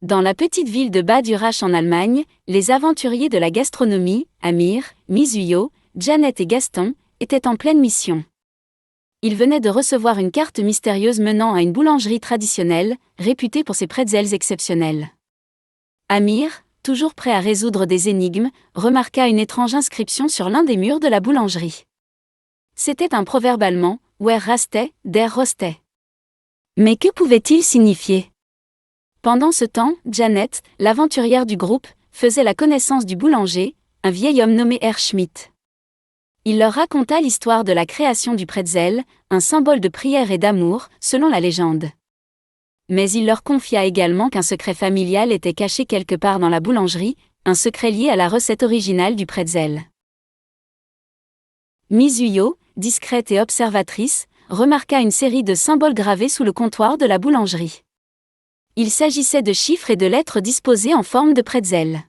Dans la petite ville de Bad Urach en Allemagne, les aventuriers de la gastronomie, Amir, Mizuyo, Janet et Gaston, étaient en pleine mission. Ils venaient de recevoir une carte mystérieuse menant à une boulangerie traditionnelle, réputée pour ses pretzels exceptionnels. Amir, toujours prêt à résoudre des énigmes, remarqua une étrange inscription sur l'un des murs de la boulangerie. C'était un proverbe allemand, Wer rastet, der rostet. Mais que pouvait-il signifier ? Pendant ce temps, Janet, l'aventurière du groupe, faisait la connaissance du boulanger, un vieil homme nommé Herr Schmidt. Il leur raconta l'histoire de la création du pretzel, un symbole de prière et d'amour, selon la légende. Mais il leur confia également qu'un secret familial était caché quelque part dans la boulangerie, un secret lié à la recette originale du pretzel. Mizuyo, discrète et observatrice, remarqua une série de symboles gravés sous le comptoir de la boulangerie. Il s'agissait de chiffres et de lettres disposées en forme de pretzel.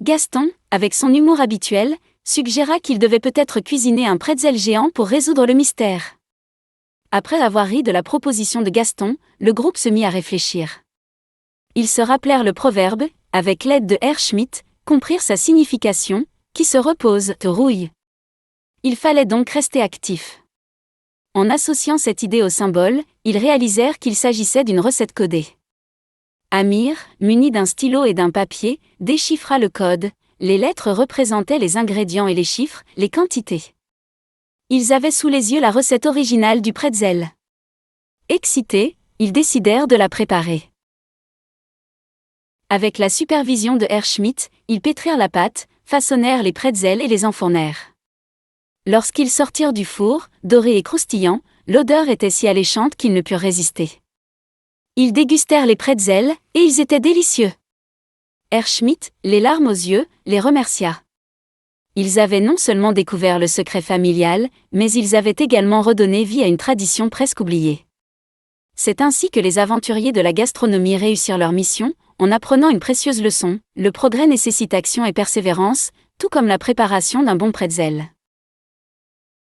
Gaston, avec son humour habituel, suggéra qu'il devait peut-être cuisiner un pretzel géant pour résoudre le mystère. Après avoir ri de la proposition de Gaston, le groupe se mit à réfléchir. Ils se rappelèrent le proverbe, avec l'aide de Herr Schmidt, comprirent sa signification, qui se repose, te rouille. Il fallait donc rester actif. En associant cette idée au symbole, ils réalisèrent qu'il s'agissait d'une recette codée. Amir, muni d'un stylo et d'un papier, déchiffra le code. Les lettres représentaient les ingrédients et les chiffres, les quantités. Ils avaient sous les yeux la recette originale du pretzel. Excités, ils décidèrent de la préparer. Avec la supervision de Herr Schmidt, ils pétrirent la pâte, façonnèrent les pretzels et les enfournèrent. Lorsqu'ils sortirent du four, dorés et croustillants, l'odeur était si alléchante qu'ils ne purent résister. Ils dégustèrent les pretzels, et ils étaient délicieux. Herr Schmidt, les larmes aux yeux, les remercia. Ils avaient non seulement découvert le secret familial, mais ils avaient également redonné vie à une tradition presque oubliée. C'est ainsi que les aventuriers de la gastronomie réussirent leur mission, en apprenant une précieuse leçon: le progrès nécessite action et persévérance, tout comme la préparation d'un bon pretzel.